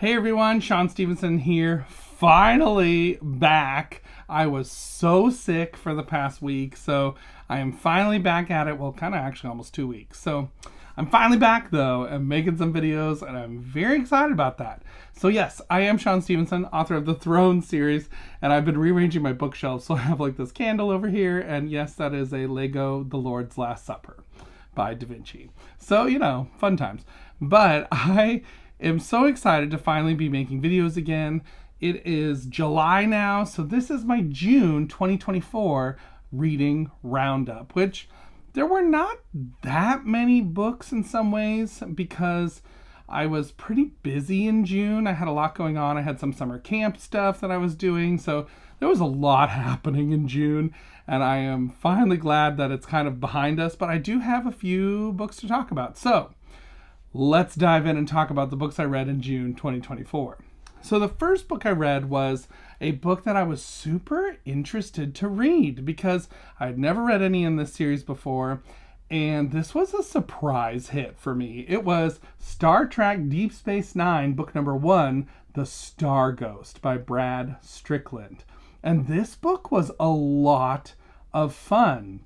Hey everyone, Shaun Stevenson here. Finally back. I was so sick for the past week, so I am finally back at it. Well, kind of actually almost 2 weeks. So I'm finally back though and making some videos, and I'm very excited about that. So yes, I am Shaun Stevenson, author of the Throne series, and I've been rearranging my bookshelves. So I have like this candle over here, and yes, that is a Lego The Lord's Last Supper by Da Vinci. So, fun times. But I am so excited to finally be making videos again. It is July now, so this is my June 2024 reading roundup, which there were not that many books in some ways because I was pretty busy in June. I had a lot going on. I had some summer camp stuff that I was doing, so there was a lot happening in June, and I am finally glad that it's kind of behind us, but I do have a few books to talk about. So let's dive in and talk about the books I read in June 2024. So the first book I read was a book that I was super interested to read because I had never read any in this series before, and this was a surprise hit for me. It was Star Trek Deep Space Nine, book number 1, The Star Ghost by Brad Strickland. And this book was a lot of fun.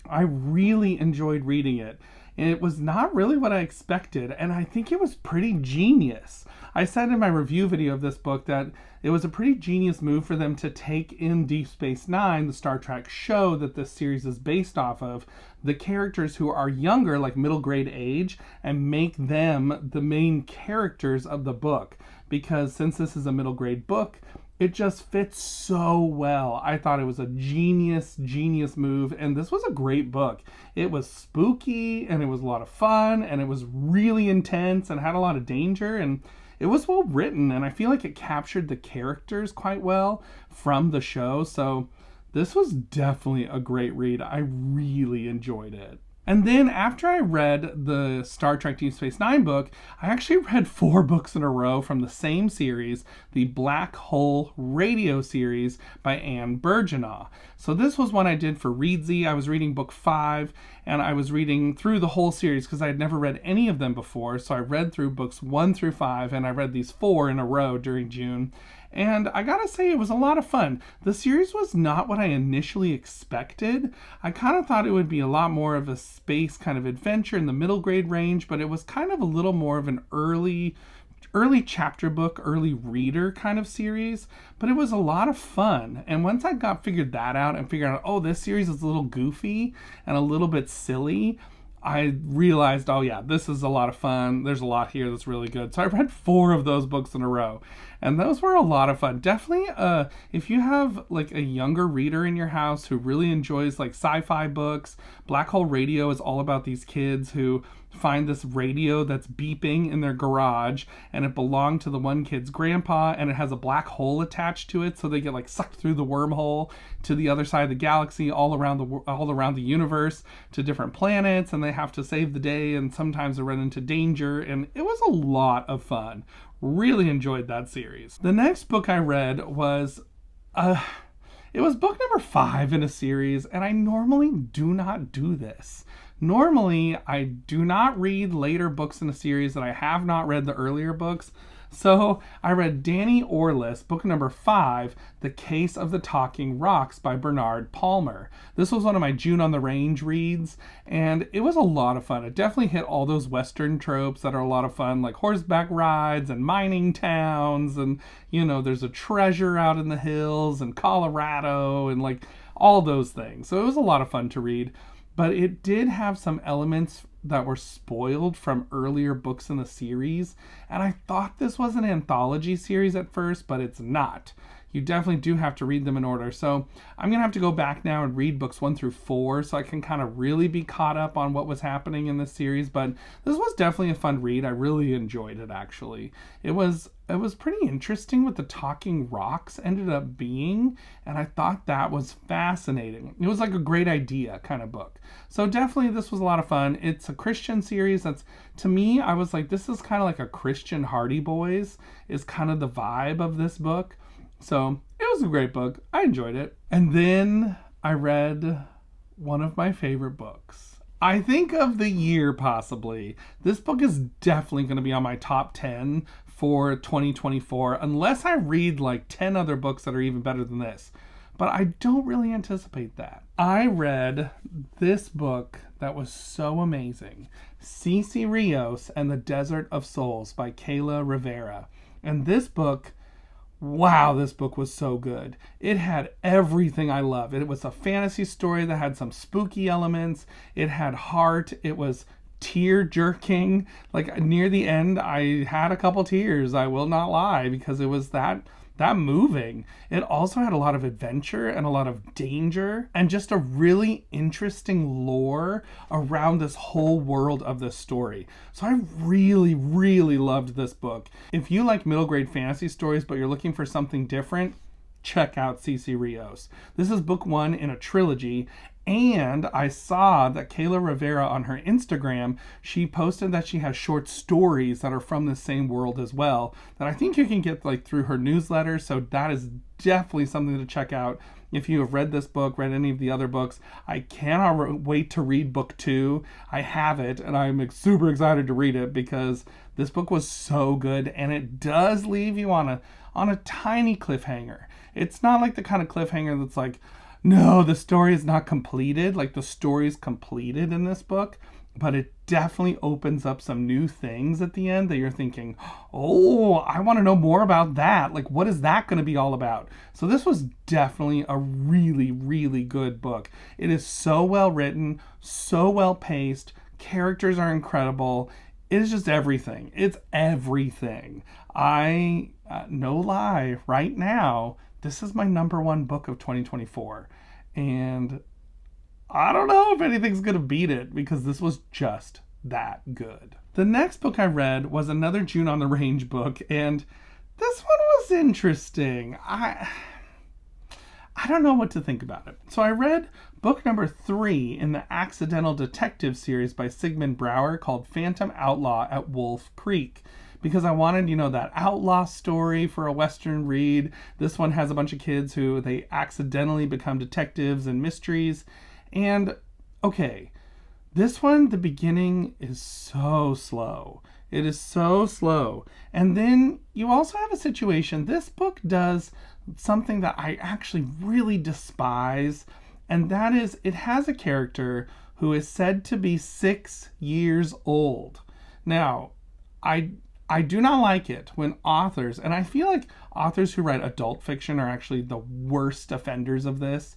I really enjoyed reading it. It was not really what I expected, and I think it was pretty genius. I said in my review video of this book that it was a pretty genius move for them to take in Deep Space Nine, the Star Trek show that this series is based off of, the characters who are younger, like middle grade age, and make them the main characters of the book. Because since this is a middle grade book, it just fits so well. I thought it was a genius move, and this was a great book. It was spooky, and it was a lot of fun, and it was really intense, and had a lot of danger, and it was well written, and I feel like it captured the characters quite well from the show, so this was definitely a great read. I really enjoyed it. And then after I read the Star Trek Deep Space Nine book, I actually read 4 books in a row from the same series, the Black Hole Radio series by Anne Burgenaw. So this was one I did for Readsy. I was reading book 5, and I was reading through the whole series because I had never read any of them before. So I read through books 1 through 5, and I read these 4 in a row during June. And I gotta say, it was a lot of fun. The series was not what I initially expected. I kind of thought it would be a lot more of a space kind of adventure in the middle grade range, but it was kind of a little more of an early chapter book, early reader kind of series, but it was a lot of fun. And once I figured that out and figured out, oh, this series is a little goofy and a little bit silly, I realized, oh yeah, this is a lot of fun. There's a lot here that's really good. So I read 4 of those books in a row, and those were a lot of fun. Definitely, if you have like a younger reader in your house who really enjoys like sci-fi books, Black Hole Radio is all about these kids who find this radio that's beeping in their garage, and it belonged to the one kid's grandpa, and it has a black hole attached to it, so they get like sucked through the wormhole to the other side of the galaxy, all around the universe, to different planets, and they have to save the day, and sometimes they run into danger, and it was a lot of fun. Really enjoyed that series. The next book I read was it was book number 5 in a series, and I normally do not do this. Normally, I do not read later books in a series that I have not read the earlier books. So I read Danny Orless, book number 5, The Case of the Talking Rocks by Bernard Palmer. This was one of my June on the Range reads, and it was a lot of fun. It definitely hit all those Western tropes that are a lot of fun, like horseback rides and mining towns, and, there's a treasure out in the hills and Colorado and like all those things. So it was a lot of fun to read. But it did have some elements that were spoiled from earlier books in the series. And I thought this was an anthology series at first, but it's not. You definitely do have to read them in order. So I'm going to have to go back now and read books 1 through 4 so I can kind of really be caught up on what was happening in this series. But this was definitely a fun read. I really enjoyed it, actually. It was pretty interesting what the talking rocks ended up being, and I thought that was fascinating. It was like a great idea kind of book. So definitely this was a lot of fun. It's a Christian series that's, to me, I was like, this is kind of like a Christian Hardy Boys is kind of the vibe of this book. So it was a great book. I enjoyed it. And then I read one of my favorite books, I think, of the year, possibly. This book is definitely going to be on my top 10 for 2024 unless I read like 10 other books that are even better than this. But I don't really anticipate that. I read this book that was so amazing, CeCe Rios and the Desert of Souls by Kayla Rivera. And this book, wow, this book was so good. It had everything I love. It was a fantasy story that had some spooky elements. It had heart. It was tear jerking. Like near the end, I had a couple tears, I will not lie, because it was that moving. It also had a lot of adventure and a lot of danger and just a really interesting lore around this whole world of this story. So I really, really loved this book. If you like middle grade fantasy stories, but you're looking for something different, check out CeCe Rios. This is book 1 in a trilogy. And I saw that Kayla Rivera on her Instagram, she posted that she has short stories that are from the same world as well, that I think you can get like through her newsletter. So that is definitely something to check out. If you have read this book, read any of the other books, I cannot wait to read book 2. I have it and I'm super excited to read it because this book was so good, and it does leave you on a tiny cliffhanger. It's not like the kind of cliffhanger that's like, no, the story is not completed. Like, the story is completed in this book, but it definitely opens up some new things at the end that you're thinking, oh, I want to know more about that. Like, what is that going to be all about? So this was definitely a really, really good book. It is so well written, so well paced. Characters are incredible. It is just everything. It's everything. No lie, right now, this is my number 1 book of 2024. And I don't know if anything's going to beat it because this was just that good. The next book I read was another June on the Range book, and this one was interesting. I don't know what to think about it. So I read book number 3 in the Accidental Detective series by Sigmund Bauer called Phantom Outlaw at Wolf Creek, because I wanted, that outlaw story for a Western read. This one has a bunch of kids who they accidentally become detectives and mysteries. And okay, this one, the beginning is so slow. It is so slow. And then you also have a situation. This book does something that I actually really despise. And that is, it has a character who is said to be 6 years old. Now, I do not like it when authors, and I feel like authors who write adult fiction are actually the worst offenders of this.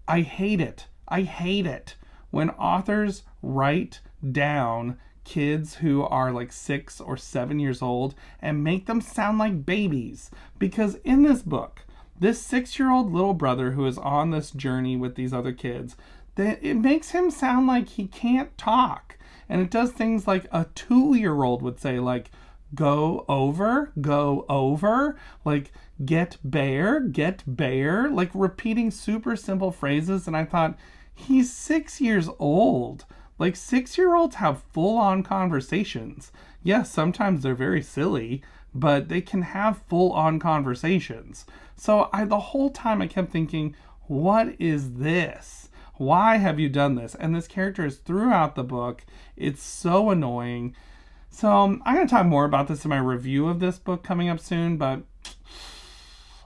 I hate it. I hate it when authors write down kids who are like 6 or 7 years old and make them sound like babies. Because in this book, this 6-year-old little brother who is on this journey with these other kids, it makes him sound like he can't talk. And it does things like a 2-year-old would say, like, go over, like get bear, like repeating super simple phrases. And I thought, he's 6 years old. Like 6-year-olds have full-on conversations. Yes, sometimes they're very silly, but they can have full-on conversations. So the whole time I kept thinking, what is this? Why have you done this? And this character is throughout the book. It's so annoying. So I'm going to talk more about this in my review of this book coming up soon, but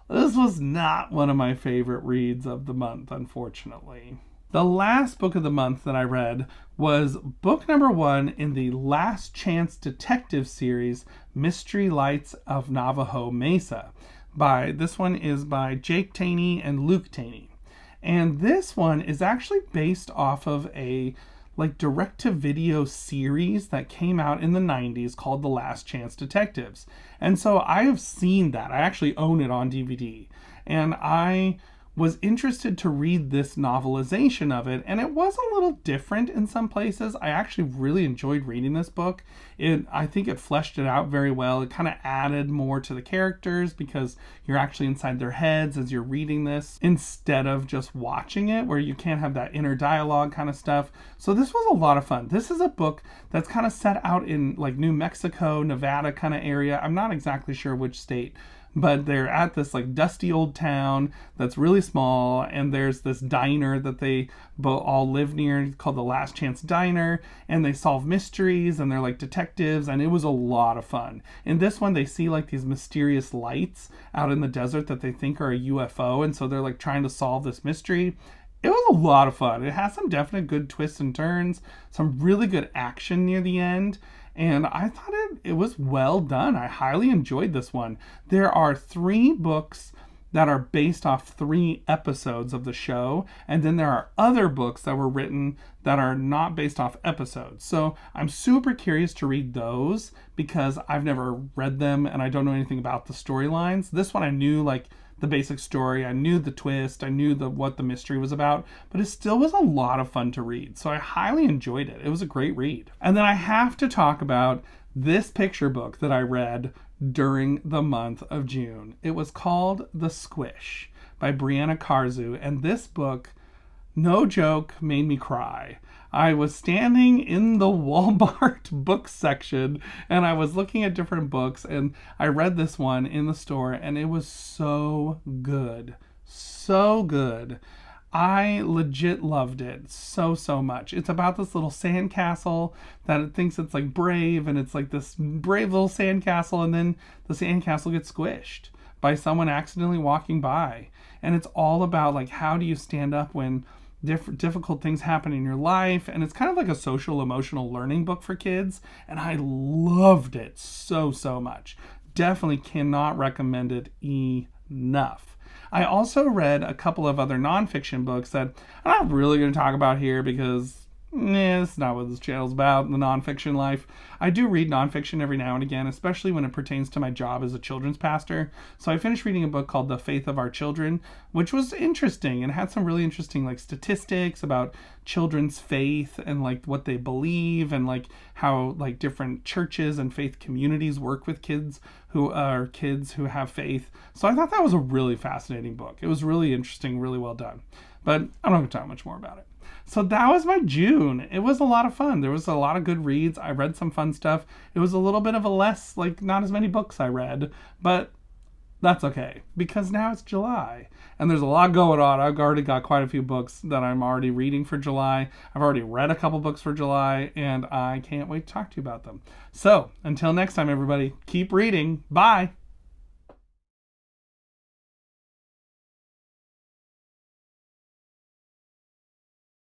this was not one of my favorite reads of the month, unfortunately. The last book of the month that I read was book number 1 in the Last Chance Detective series, Mystery Lights of Navajo, Mesa. This one is by Jake Taney and Luke Taney. And this one is actually based off of a direct-to-video series that came out in the 90s called The Last Chance Detectives. And so I have seen that. I actually own it on DVD. And I was interested to read this novelization of it, and it was a little different in some places. I actually really enjoyed reading this book. I think it fleshed it out very well. It kind of added more to the characters because you're actually inside their heads as you're reading this instead of just watching it, where you can't have that inner dialogue kind of stuff. So this was a lot of fun. This is a book that's kind of set out in like New Mexico, Nevada kind of area. I'm not exactly sure which state, but they're at this like dusty old town that's really small, and there's this diner that they all live near called the Last Chance Diner, and they solve mysteries, and they're like detectives, and it was a lot of fun. In this one, they see like these mysterious lights out in the desert that they think are a UFO, and so they're like trying to solve this mystery. It was a lot of fun. It has some definite good twists and turns, some really good action near the end, and I thought it was well done. I highly enjoyed this one. There are 3 books that are based off 3 episodes of the show, and then there are other books that were written that are not based off episodes. So I'm super curious to read those because I've never read them and I don't know anything about the storylines. This one I knew like the basic story, I knew the twist, I knew what the mystery was about, but it still was a lot of fun to read. So I highly enjoyed it. It was a great read. And then I have to talk about this picture book that I read during the month of June. It was called The Squish by Brianna Karzu, and this book, no joke, made me cry. I was standing in the Walmart book section and I was looking at different books, and I read this one in the store, and it was so good. So good. I legit loved it so much. It's about this little sandcastle that it thinks it's like brave, and it's like this brave little sandcastle, and then the sandcastle gets squished by someone accidentally walking by. And it's all about like how do you stand up when difficult things happen in your life, and it's kind of like a social emotional learning book for kids, and I loved it so much. Definitely cannot recommend it enough. I also read a couple of other nonfiction books that I'm not really going to talk about here because it's not what this channel's about, the nonfiction life. I do read nonfiction every now and again, especially when it pertains to my job as a children's pastor. So I finished reading a book called The Faith of Our Children, which was interesting and had some really interesting like statistics about children's faith and like what they believe, and like how like different churches and faith communities work with kids who have faith. So I thought that was a really fascinating book. It was really interesting, really well done. But I'm not going to talk much more about it. So that was my June. It was a lot of fun. There was a lot of good reads. I read some fun stuff. It was a little bit of a less, like, not as many books I read, but that's okay because now it's July and there's a lot going on. I've already got quite a few books that I'm already reading for July. I've already read a couple books for July, and I can't wait to talk to you about them. So until next time, everybody, keep reading. Bye.